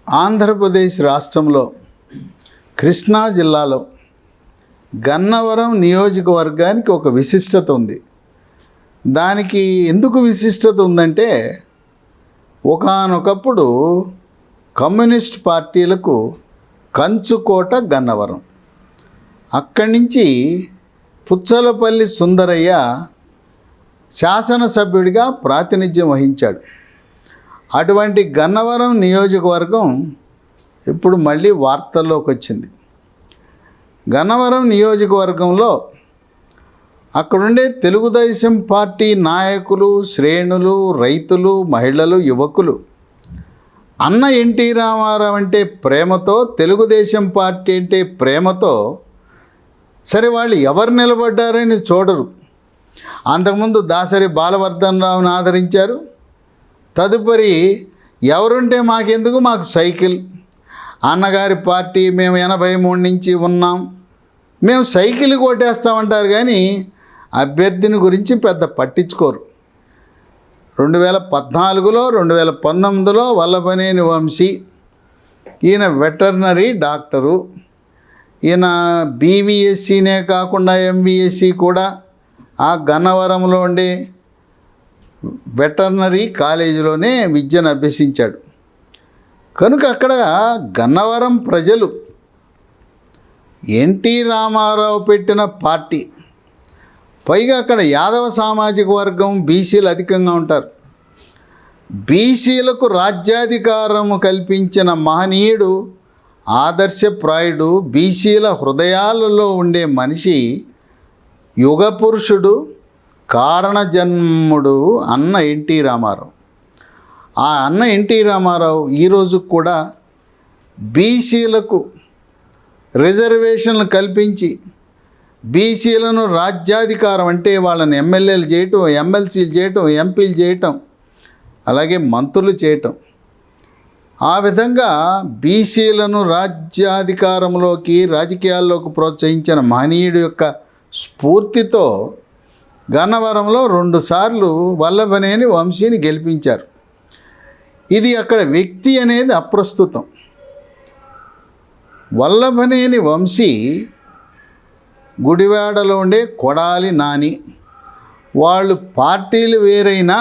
ఆంధ్రప్రదేశ్ రాష్ట్రంలో కృష్ణా జిల్లాలో గన్నవరం నియోజకవర్గానికి ఒక విశిష్టత ఉంది. దానికి ఎందుకు విశిష్టత ఉందంటే, ఒకానొకప్పుడు కమ్యూనిస్ట్ పార్టీలకు కంచుకోట గన్నవరం. అక్కడి నుంచి పుచ్చలపల్లి సుందరయ్య శాసనసభ్యుడిగా ప్రాతినిధ్యం వహించాడు. అటువంటి గన్నవరం నియోజకవర్గం ఇప్పుడు మళ్ళీ వార్తల్లోకి వచ్చింది. గన్నవరం నియోజకవర్గంలో అక్కడుండే తెలుగుదేశం పార్టీ నాయకులు, శ్రేణులు, రైతులు, మహిళలు, యువకులు అన్న ఎన్టీ రామారావు అంటే ప్రేమతో, తెలుగుదేశం పార్టీ అంటే ప్రేమతో, సరే వాళ్ళు ఎవరు నిలబడ్డారని చూడరు. అంతకుముందు దాసరి బాలవర్ధన్ రావుని ఆదరించారు. తదుపరి ఎవరుంటే మాకెందుకు, మాకు సైకిల్, అన్నగారి పార్టీ మేము 83 నుంచి ఉన్నాం, మేము సైకిల్ కొట్టేస్తామంటారు కానీ అభ్యర్థిని గురించి పెద్ద పట్టించుకోరు. 2014లో 2019లో వల్లభనేని వంశీ, ఈయన వెటర్నరీ డాక్టరు, ఈయన బీవీఎస్సీనే కాకుండా ఎంవీఎస్సీ కూడా ఆ గన్నవరంలో ఉండే వెటర్నరీ కాలేజీలోనే విద్యను అభ్యసించాడు. కనుక అక్కడ గన్నవరం ప్రజలు ఎన్టీ రామారావు పెట్టిన పార్టీ, పైగా అక్కడ యాదవ సామాజిక వర్గం, బీసీలు అధికంగా ఉంటారు. బీసీలకు రాజ్యాధికారం కల్పించిన మహనీయుడు, ఆదర్శప్రాయుడు, బీసీల హృదయాలలో ఉండే మనిషి, యుగ పురుషుడు, కారణజన్ముడు అన్న ఎన్టీ రామారావు. ఆ అన్న ఎన్టీ రామారావు ఈరోజు కూడా బీసీలకు రిజర్వేషన్లు కల్పించి బీసీలను రాజ్యాధికారం అంటే వాళ్ళని ఎమ్మెల్యేలు చేయటం, ఎమ్మెల్సీలు చేయటం, ఎంపీలు చేయటం, అలాగే మంత్రులు చేయటం, ఆ విధంగా బీసీలను రాజ్యాధికారంలోకి, రాజకీయాల్లోకి ప్రోత్సహించిన మహనీయుడు యొక్క స్ఫూర్తితో గన్నవరంలో 2 సార్లు వల్లభనేని వంశీని గెలిపించారు. ఇది అక్కడ వ్యక్తి అనేది అప్రస్తుతం. వల్లభనేని వంశీ గుడివాడలో ఉండే కొడాలి నాని, వాళ్ళు పార్టీలు వేరైనా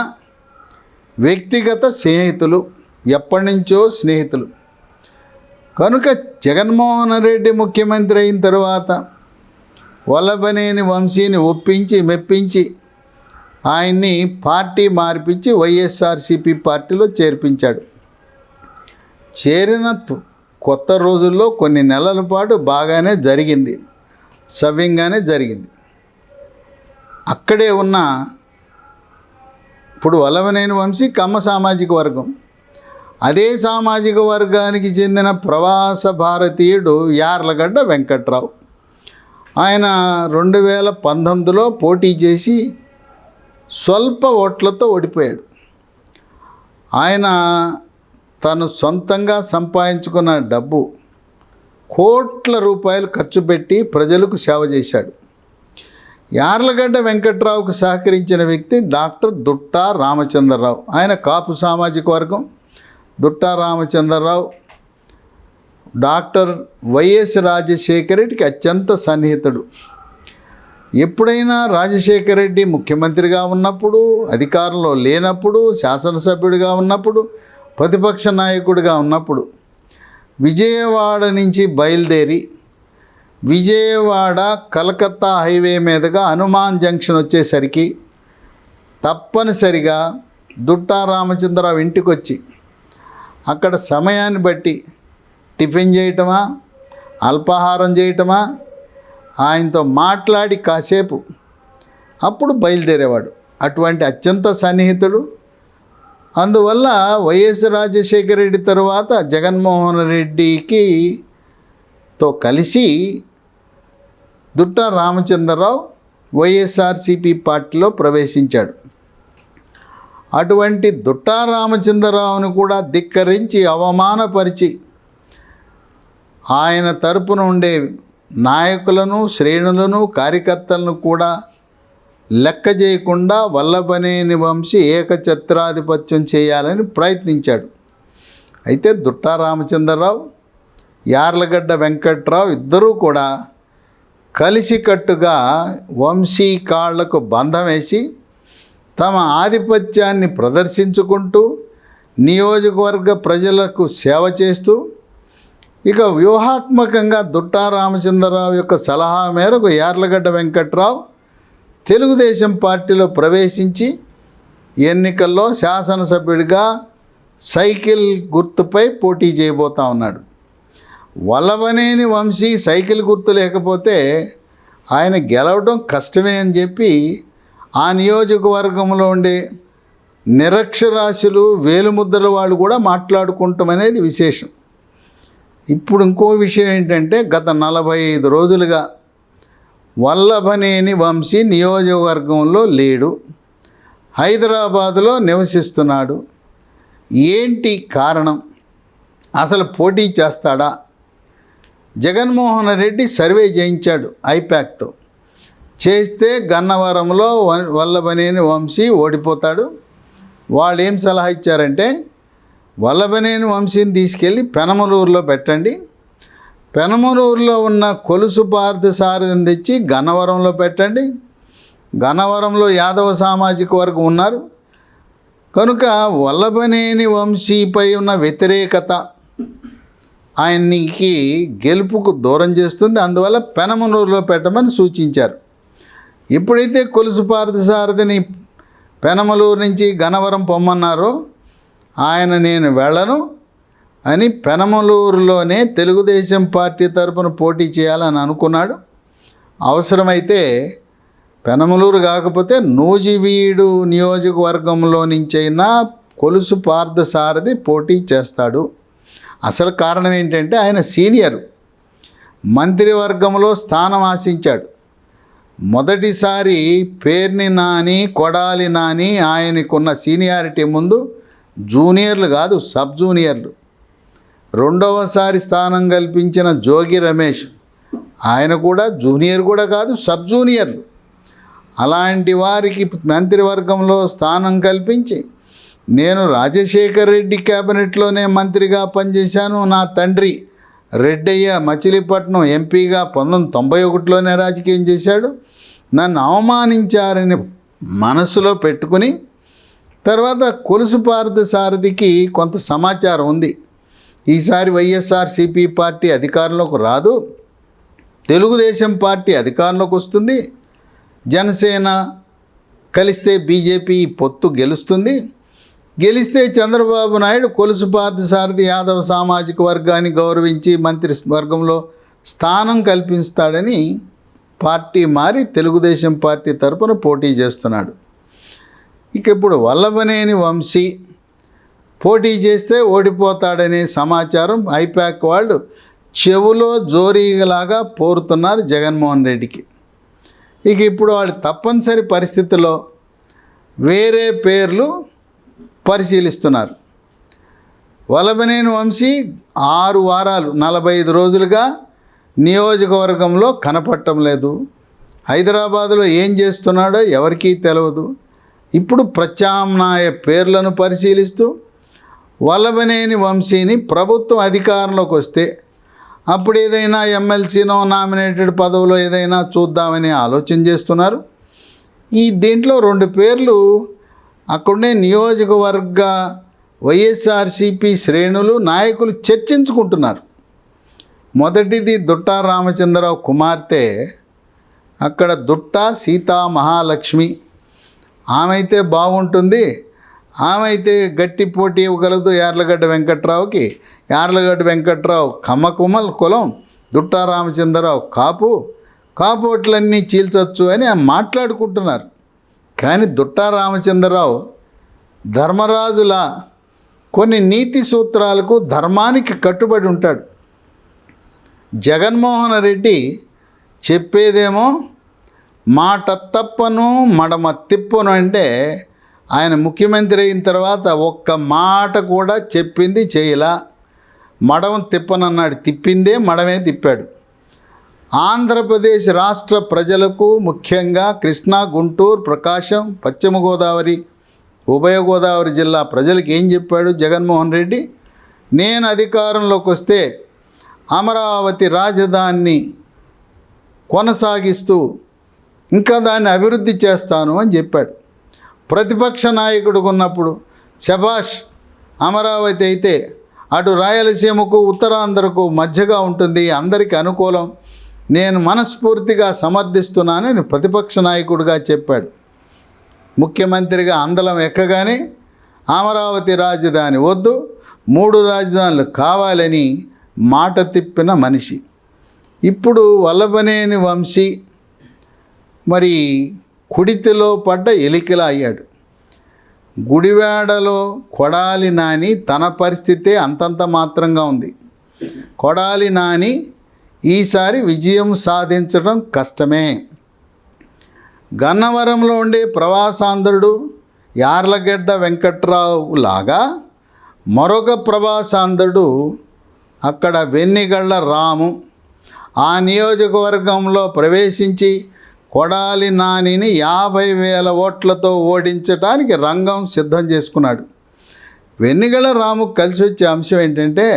వ్యక్తిగత స్నేహితులు, ఎప్పటి నుంచో స్నేహితులు. కనుక జగన్మోహన్ రెడ్డి ముఖ్యమంత్రి అయిన తర్వాత వల్లభనేని వంశీని ఒప్పించి మెప్పించి ఆయన్ని పార్టీ మార్పించి వైఎస్ఆర్సీపీ పార్టీలో చేర్పించాడు. చేరిన కొత్త రోజుల్లో కొన్ని నెలల పాటు బాగానే జరిగింది, సవ్యంగానే జరిగింది. అక్కడే ఉన్న ఇప్పుడు వల్లభనేని వంశీ కమ్మ సామాజిక వర్గం, అదే సామాజిక వర్గానికి చెందిన ప్రవాస భారతీయుడు యార్లగడ్డ వెంకట్రావు. ఆయన 2019లో పోటీ చేసి స్వల్ప ఓట్లతో ఓడిపోయాడు. ఆయన తను సొంతంగా సంపాదించుకున్న డబ్బు కోట్ల రూపాయలు ఖర్చు పెట్టి ప్రజలకు సేవ చేశాడు. యార్లగడ్డ వెంకట్రావుకు సహకరించిన వ్యక్తి డాక్టర్ దుట్టా రామచంద్రరావు. ఆయన కాపు సామాజిక వర్గం. దుట్టా రామచంద్రరావు డాక్టర్ వైఎస్ రాజశేఖర రెడ్డికి అత్యంత సన్నిహితుడు. ఎప్పుడైనా రాజశేఖర రెడ్డి ముఖ్యమంత్రిగా ఉన్నప్పుడు, అధికారంలో లేనప్పుడు, శాసనసభ్యుడిగా ఉన్నప్పుడు, ప్రతిపక్ష నాయకుడిగా ఉన్నప్పుడు విజయవాడ నుంచి బయలుదేరి విజయవాడ కలకత్తా హైవే మీదుగా హనుమాన్ జంక్షన్ వచ్చేసరికి తప్పనిసరిగా దుట్టా రామచంద్రరావు ఇంటికి వచ్చి అక్కడ సమయాన్ని బట్టి టిఫిన్ చేయటమా, అల్పాహారం చేయటమా, ఆయనతో మాట్లాడి కాసేపు అప్పుడు బయలుదేరేవాడు. అటువంటి అత్యంత సన్నిహితుడు. అందువల్ల వైఎస్ రాజశేఖర రెడ్డి తరువాత జగన్మోహన్ రెడ్డితో కలిసి దుట్టా రామచంద్రరావు వైఎస్ఆర్సీపీ పార్టీలో ప్రవేశించాడు. అటువంటి దుట్టా రామచంద్రరావును కూడా ధిక్కరించి, అవమానపరిచి ఆయన తరపున ఉండే నాయకులను, శ్రేణులను, కార్యకర్తలను కూడా లెక్క చేయకుండా వల్లభనేని వంశీ ఏకఛత్రాధిపత్యం చేయాలని ప్రయత్నించాడు. అయితే దుట్టా రామచంద్రరావు, యార్లగడ్డ వెంకట్రావు ఇద్దరూ కూడా కలిసికట్టుగా వంశీ కాళ్లకు బంధం వేసి తమ ఆధిపత్యాన్ని ప్రదర్శించుకుంటూ నియోజకవర్గ ప్రజలకు సేవ చేస్తూ ఇక వ్యూహాత్మకంగా దుట్టా రామచంద్రరావు యొక్క సలహా మేరకు యార్లగడ్డ వెంకట్రావు తెలుగుదేశం పార్టీలో ప్రవేశించి ఎన్నికల్లో శాసనసభ్యుడిగా సైకిల్ గుర్తుపై పోటీ చేయబోతా ఉన్నాడు. వల్లభనేని వంశీ సైకిల్ గుర్తు లేకపోతే ఆయన గెలవడం కష్టమే అని చెప్పి ఆ నియోజకవర్గంలో ఉండే నిరక్షరాస్యులు, వేలుముద్రల వాళ్ళు కూడా మాట్లాడుకుంటాం అనేది విశేషం. ఇప్పుడు ఇంకో విషయం ఏంటంటే గత 45 రోజులుగా వల్లభనేని వంశీ నియోజకవర్గంలో లేడు, హైదరాబాదులో నివసిస్తున్నాడు. ఏంటి కారణం? అసలు పోటీ చేస్తాడా? జగన్మోహన్ రెడ్డి సర్వే చేయించాడు ఐపాక్తో. చేస్తే గన్నవరంలో వల్లభనేని వంశీ ఓడిపోతాడు. వాళ్ళు ఏం సలహా ఇచ్చారంటే వల్లభనేని వంశీని తీసుకెళ్ళి పెనమలూరులో పెట్టండి, పెనమలూరులో ఉన్న కొలుసు పార్థసారథిని తెచ్చి గన్నవరంలో పెట్టండి. గన్నవరంలో యాదవ సామాజిక వర్గం ఉన్నారు కనుక వల్లభనేని వంశీపై ఉన్న వ్యతిరేకత ఆయనకి గెలుపుకు దూరం చేస్తుంది. అందువల్ల పెనమలూరులో పెట్టమని సూచించారు. ఎప్పుడైతే కొలుసు పార్థసారథిని పెనమలూరు నుంచి గన్నవరం పొమ్మన్నారో ఆయన నేను వెళ్ళను అని పెనమలూరులోనే తెలుగుదేశం పార్టీ తరపున పోటీ చేయాలని అనుకున్నాడు. అవసరమైతే పెనమలూరు కాకపోతే నూజివీడు నియోజకవర్గంలో నుంచైనా కొలుసు పార్థసారథి పోటీ చేస్తాడు. అసలు కారణం ఏంటంటే ఆయన సీనియరు, మంత్రివర్గంలో స్థానం ఆశించాడు. మొదటిసారి పేర్ని నాని, కొడాలి నాని ఆయనకున్న సీనియారిటీ ముందు జూనియర్లు కాదు, సబ్ జూనియర్లు. రెండవసారి స్థానం కల్పించిన జోగి రమేష్ ఆయన కూడా జూనియర్ కూడా కాదు, సబ్ జూనియర్లు. అలాంటి వారికి మంత్రివర్గంలో స్థానం కల్పించి నేను రాజశేఖర్ రెడ్డి క్యాబినెట్లోనే మంత్రిగా పనిచేశాను, నా తండ్రి రెడ్డయ్య మచిలీపట్నం ఎంపీగా 1991లోనే రాజకీయం చేశాడు, నన్ను అవమానించారని మనసులో పెట్టుకుని తర్వాత కొలుసు పార్థసారథికి కొంత సమాచారం ఉంది. ఈసారి వైఎస్ఆర్సీపీ పార్టీ అధికారంలోకి రాదు, తెలుగుదేశం పార్టీ అధికారంలోకి వస్తుంది, జనసేన కలిస్తే బీజేపీ పొత్తు గెలుస్తుంది, గెలిస్తే చంద్రబాబు నాయుడు కొలుసు పార్థసారథి యాదవ సామాజిక వర్గాన్ని గౌరవించి మంత్రివర్గంలో స్థానం కల్పిస్తాడని పార్టీ మారి తెలుగుదేశం పార్టీ తరపున పోటీ చేస్తున్నాడు. ఇక ఇప్పుడు వల్లభనేని వంశీ పోటీ చేస్తే ఓడిపోతాడనే సమాచారం ఐపాక్ వాళ్ళు చెవులో జోరీలాగా పోరుతున్నారు జగన్మోహన్ రెడ్డికి. ఇక ఇప్పుడు వాళ్ళు తప్పనిసరి పరిస్థితుల్లో వేరే పేర్లు పరిశీలిస్తున్నారు. వల్లభనేని వంశీ 6 వారాలు 45 రోజులుగా నియోజకవర్గంలో కనపడటం లేదు. హైదరాబాదులో ఏం చేస్తున్నాడో ఎవరికీ తెలియదు. ఇప్పుడు ప్రత్యామ్నాయ పేర్లను పరిశీలిస్తూ వల్లభనేని వంశీని ప్రభుత్వం అధికారంలోకి వస్తే అప్పుడు ఏదైనా ఎమ్మెల్సీనో నామినేటెడ్ పదవిలో ఏదైనా చూద్దామని ఆలోచన చేస్తున్నారు. దీంట్లో 2 పేర్లు అక్కడనే నియోజకవర్గ వైఎస్ఆర్సీపీ శ్రేణులు నాయకులు చర్చించుకుంటున్నారు. మొదటిది దుట్టా రామచంద్రరావు కుమార్తె, అక్కడ దుట్టా సీతా మహాలక్ష్మి. ఆమె అయితే బాగుంటుంది, ఆమె అయితే గట్టి పోటీ ఇవ్వగలదు యార్లగడ్డ వెంకట్రావుకి. యార్లగడ్డ వెంకట్రావు కమ్మకుమల్ కులం, దుట్టా రామచంద్రరావు కాపోట్లన్నీ చీల్చొచ్చు అని మాట్లాడుకుంటున్నారు. కానీ దుట్టా రామచంద్రరావు ధర్మరాజుల కొన్ని నీతి సూత్రాలకు ధర్మానికి కట్టుబడి ఉంటాడు. జగన్మోహన్ రెడ్డి చెప్పేదేమో మాట తప్పను మడమ తిప్పను అంటే ఆయన ముఖ్యమంత్రి అయిన తర్వాత ఒక్క మాట కూడా చెప్పింది చేయలా. మడమ తిప్పనన్నాడు, తిప్పిందే మడమే తిప్పాడు. ఆంధ్రప్రదేశ్ రాష్ట్ర ప్రజలకు ముఖ్యంగా కృష్ణా, గుంటూరు, ప్రకాశం, పశ్చిమ గోదావరి, ఉభయ గోదావరి జిల్లా ప్రజలకు ఏం చెప్పాడు జగన్మోహన్ రెడ్డి? నేను అధికారంలోకి వస్తే అమరావతి రాజధానిని కొనసాగిస్తూ ఇంకా దాన్ని అభివృద్ధి చేస్తాను అని చెప్పాడు. ప్రతిపక్ష నాయకుడిగా ఉన్నప్పుడు శభాష్, అమరావతి అయితే అటు రాయలసీమకు ఉత్తరాంధ్రకు మధ్యగా ఉంటుంది, అందరికీ అనుకూలం, నేను మనస్ఫూర్తిగా సమర్థిస్తున్నానని ప్రతిపక్ష నాయకుడిగా చెప్పాడు. ముఖ్యమంత్రిగా అందలం ఎక్కగానే అమరావతి రాజధాని వద్దు, 3 రాజధానులు కావాలని మాట తిప్పిన మనిషి. ఇప్పుడు వల్లభనేని వంశీ మరి కుడితిలో పడ్డ ఎలికలా అయ్యాడు. గుడివాడలో కొడాలి నాని తన పరిస్థితే అంతంత మాత్రంగా ఉంది. కొడాలి నాని ఈసారి విజయం సాధించడం కష్టమే. గన్నవరంలో ఉండే ప్రవాసాంధ్రుడు యార్లగడ్డ వెంకట్రావు లాగా మరొక ప్రవాసాంధ్రుడు అక్కడ వెన్నిగళ్ళ రాము ఆ నియోజకవర్గంలో ప్రవేశించి కొడాలి నానిని 50,000 ఓట్లతో ఓడించడానికి రంగం సిద్ధం చేసుకున్నాడు. వెన్నిగళ్ళ రాముకు కలిసి వచ్చే అంశం ఏంటంటే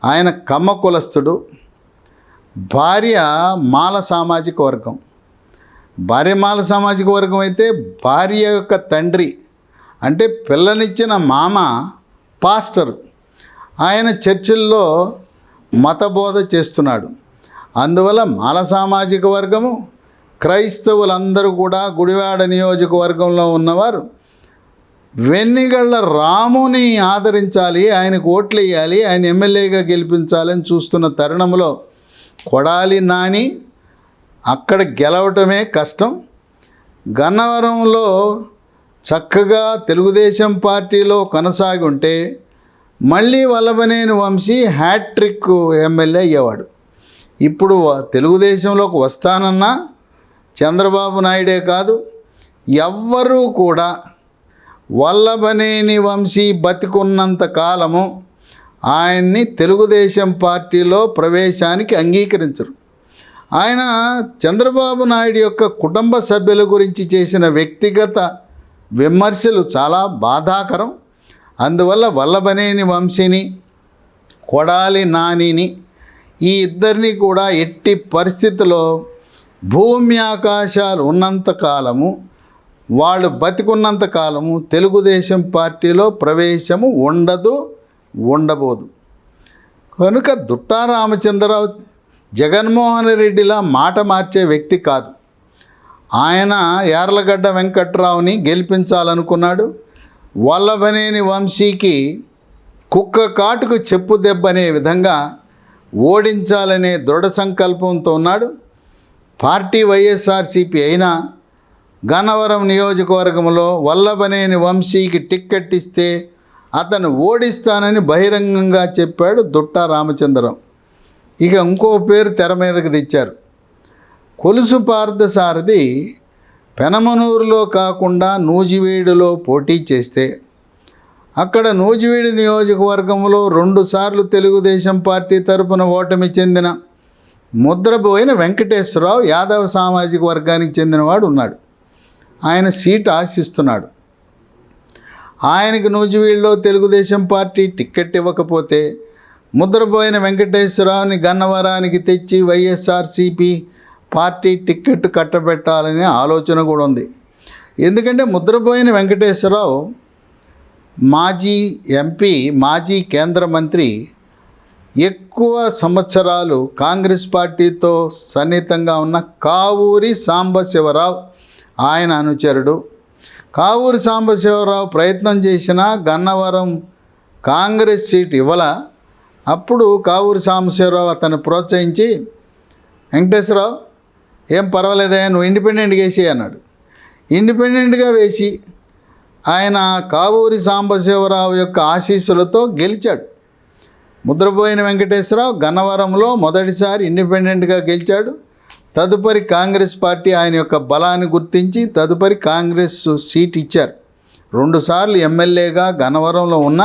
ఆయన కమ్మ కులస్థుడు, భార్య మాల సామాజిక వర్గం. భార్య మాల సామాజిక వర్గం అయితే భార్య యొక్క తండ్రి అంటే పిల్లనిచ్చిన మామ పాస్టర్, ఆయన చర్చిల్లో మతబోధ చేస్తున్నాడు. అందువల్ల మాల సామాజిక వర్గము, క్రైస్తవులందరూ కూడా గుడివాడ నియోజకవర్గంలో ఉన్నవారు వెన్నిగళ్ళ రాముని ఆదరించాలి, ఆయనకు ఓట్లు వేయాలి, ఆయన ఎమ్మెల్యేగా గెలిపించాలని చూస్తున్న తరుణంలో కొడాలి నాని అక్కడ గెలవటమే కష్టం. గన్నవరంలో చక్కగా తెలుగుదేశం పార్టీలో కొనసాగి ఉంటే మళ్ళీ వల్లభనేని వంశీ హ్యాట్రిక్ ఎమ్మెల్యే అయ్యేవాడు. ఇప్పుడు తెలుగుదేశంలోకి వస్తానన్నా చంద్రబాబు నాయుడే కాదు, ఎవ్వరూ కూడా వల్లభనేని వంశీ బతికున్నంత కాలము ఆయన్ని తెలుగుదేశం పార్టీలో ప్రవేశానికి అంగీకరించరు. ఆయన చంద్రబాబు నాయుడు యొక్క కుటుంబ సభ్యుల గురించి చేసిన వ్యక్తిగత విమర్శలు చాలా బాధాకరం. అందువల్ల వల్లభనేని వంశీని, కొడాలి నానిని, ఈ ఇద్దరిని కూడా ఎట్టి పరిస్థితుల్లో భూమి ఆకాశాలు ఉన్నంతకాలము, వాళ్ళు బతికున్నంత కాలము తెలుగుదేశం పార్టీలో ప్రవేశము ఉండబోదు. కనుక దుట్టా రామచంద్రరావు జగన్మోహన్ రెడ్డిలా మాట మార్చే వ్యక్తి కాదు. ఆయన యార్లగడ్డ వెంకట్రావుని గెలిపించాలనుకున్నాడు. వల్లభనేని వంశీకి కుక్క కాటుకు చెప్పు దెబ్బనే విధంగా ఓడించాలనే దృఢ సంకల్పంతో ఉన్నాడు. పార్టీ వైఎస్ఆర్సీపీ అయినా గన్నవరం నియోజకవర్గంలో వల్లభనేని వంశీకి టిక్కెట్ ఇస్తే అతను ఓడిస్తానని బహిరంగంగా చెప్పాడు దుట్టా రామచంద్రరావు. ఇక ఇంకో పేరు తెర మీదకి తెచ్చారు. కొలుసు పార్థసారథి పెనమనూరులో కాకుండా నూజివీడులో పోటీ చేస్తే అక్కడ నూజివీడు నియోజకవర్గంలో 2 సార్లు తెలుగుదేశం పార్టీ తరపున ఓటమి చెందిన ముద్రబోయిన వెంకటేశ్వరరావు యాదవ సామాజిక వర్గానికి చెందినవాడు ఉన్నాడు. ఆయన సీట్ ఆశిస్తున్నాడు. ఆయనకు నూజివీడులో తెలుగుదేశం పార్టీ టిక్కెట్ ఇవ్వకపోతే ముద్రబోయిన వెంకటేశ్వరరావుని గన్నవరానికి తెచ్చి వైఎస్ఆర్సీపీ పార్టీ టిక్కెట్ కట్టబెట్టాలనే ఆలోచన కూడా ఉంది. ఎందుకంటే ముద్రబోయిన వెంకటేశ్వరరావు మాజీ ఎంపీ, మాజీ కేంద్ర మంత్రి, ఎక్కువ సంవత్సరాలు కాంగ్రెస్ పార్టీతో సన్నిహితంగా ఉన్న కావూరి సాంబశివరావు ఆయన అనుచరుడు. కావూరి సాంబశివరావు ప్రయత్నం చేసినా గన్నవరం కాంగ్రెస్ సీట్ ఇవ్వాల. అప్పుడు కావూరి సాంబశివరావు అతన్ని ప్రోత్సహించి, వెంకటేశ్వరరావు ఏం పర్వాలేదా, నువ్వు ఇండిపెండెంట్గా వేసి అన్నాడు. ఇండిపెండెంట్గా వేసి ఆయన కావూరి సాంబశివరావు యొక్క ఆశీస్సులతో గెలిచాడు. ముద్రబోయిన వెంకటేశ్వరరావు గన్నవరంలో మొదటిసారి ఇండిపెండెంట్గా గెలిచాడు. తదుపరి కాంగ్రెస్ పార్టీ ఆయన యొక్క బలాన్ని గుర్తించి తదుపరి కాంగ్రెస్ సీట్ ఇచ్చారు. 2 సార్లు ఎమ్మెల్యేగా గన్నవరంలో ఉన్న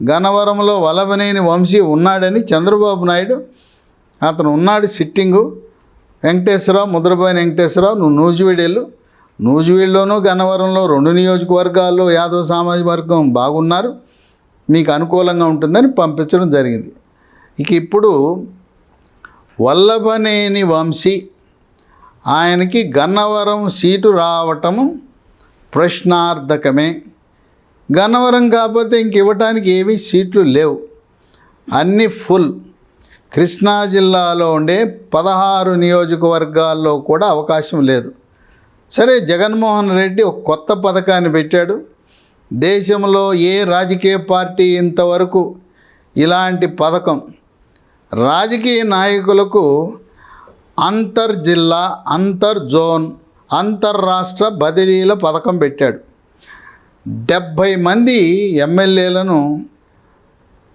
గన్నవరంలో వల్లభనేని వంశీ ఉన్నాడని చంద్రబాబు నాయుడు, అతను ఉన్నాడు సిట్టింగు, వెంకటేశ్వరరావు, ముద్రబోయిన వెంకటేశ్వరరావు నువ్వు నూజివీడు వెళ్ళు, నూజివీడులోనూ గన్నవరంలో 2 నియోజకవర్గాల్లో యాదవ సామాజిక వర్గం బాగున్నారు, మీకు అనుకూలంగా ఉంటుందని పంపించడం జరిగింది. ఇక ఇప్పుడు వల్లభనేని వంశీ ఆయనకి గన్నవరం సీటు రావటము ప్రశ్నార్థకమే. గన్నవరం కాకపోతే ఇంక ఇవ్వటానికి ఏవి సీట్లు లేవు, అన్నీ ఫుల్. కృష్ణా జిల్లాలో ఉండే 16 నియోజకవర్గాల్లో కూడా అవకాశం లేదు. సరే, జగన్మోహన్ రెడ్డి ఒక కొత్త పథకాన్ని పెట్టాడు. దేశంలో ఏ రాజకీయ పార్టీ ఇంతవరకు ఇలాంటి పథకం రాజకీయ నాయకులకు అంతర్జిల్లా, అంతర్జోన్, అంతర్రాష్ట్ర బదిలీల పథకం పెట్టాడు. 70 మంది ఎమ్మెల్యేలను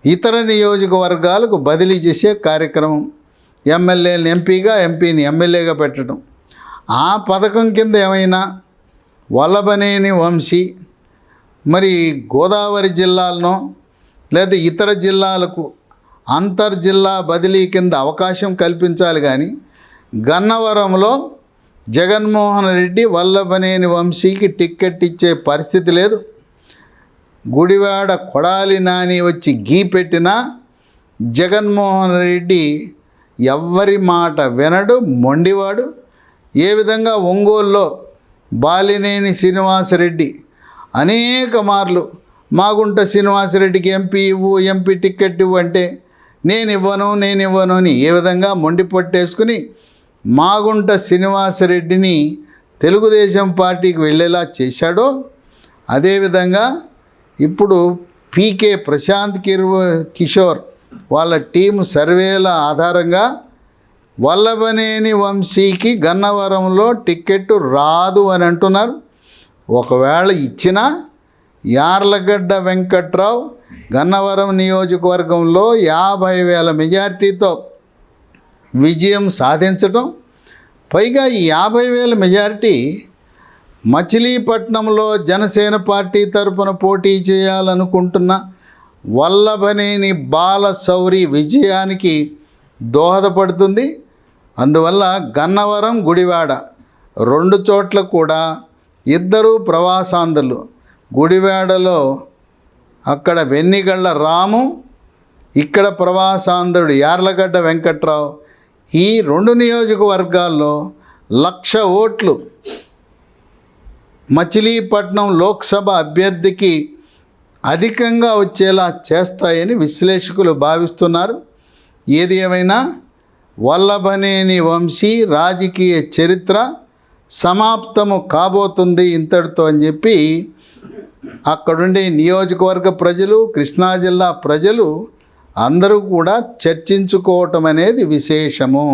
ఇతర నియోజకవర్గాలకు బదిలీ చేసే కార్యక్రమం. ఎమ్మెల్యేలను ఎంపీగా, ఎంపీని ఎమ్మెల్యేగా పెట్టడం. ఆ పథకం కింద ఏమైనా వల్లభనేని వంశీ మరి గోదావరి జిల్లాలనో లేదా ఇతర జిల్లాలకు అంతర్జిల్లా బదిలీ కింద అవకాశం కల్పించాలి. కానీ గన్నవరంలో జగన్మోహన్ రెడ్డి వల్లభనేని వంశీకి టిక్కెట్ ఇచ్చే పరిస్థితి లేదు. గుడివాడ కొడాలి నాని వచ్చి గీ పెట్టినా జగన్మోహన్ రెడ్డి ఎవ్వరి మాట వినడు, మొండివాడు. ఏ విధంగా ఒంగోలులో బాలినేని శ్రీనివాసరెడ్డి అనేక మార్లు మాగుంట శ్రీనివాసరెడ్డికి ఎంపీ ఇవ్వు, ఎంపీ టిక్కెట్ ఇవ్వు అంటే నేను ఇవ్వను అని ఏ విధంగా మొండి పట్టేసుకుని మాగుంట శ్రీనివాసరెడ్డిని తెలుగుదేశం పార్టీకి వెళ్ళేలా చేశాడో, అదేవిధంగా ఇప్పుడు పీకే ప్రశాంత్ కిషోర్ వాళ్ళ టీము సర్వేల ఆధారంగా వల్లభనేని వంశీకి గన్నవరంలో టిక్కెట్ రాదు అని అంటున్నారు. ఒకవేళ ఇచ్చినా యార్లగడ్డ వెంకట్రావు గన్నవరం నియోజకవర్గంలో 50,000 మెజార్టీతో విజయం సాధించటం, పైగా ఈ 50,000 మెజార్టీ మచిలీపట్నంలో జనసేన పార్టీ తరపున పోటీ చేయాలనుకుంటున్న వల్లభనేని బాలశౌరి విజయానికి దోహదపడుతుంది. అందువల్ల గన్నవరం, గుడివాడ 2 చోట్ల కూడా ఇద్దరు ప్రవాసాంధ్రులు. గుడివాడలో అక్కడ వెన్నిగళ్ళ రాము, ఇక్కడ ప్రవాసాంధ్రుడు యార్లగడ్డ వెంకట్రావు. ఈ 2 నియోజకవర్గాల్లో 1,00,000 ఓట్లు మచిలీపట్నం లోక్సభ అభ్యర్థికి అధికంగా వచ్చేలా చేస్తాయని విశ్లేషకులు భావిస్తున్నారు. ఏది ఏమైనా వల్లభనేని వంశీ రాజకీయ చరిత్ర సమాప్తము కాబోతుంది ఇంతటితో అని చెప్పి అక్కడుండే నియోజకవర్గ ప్రజలు, కృష్ణా జిల్లా ప్రజలు అందరూ కూడా చర్చించుకోవటం అనేది విశేషము.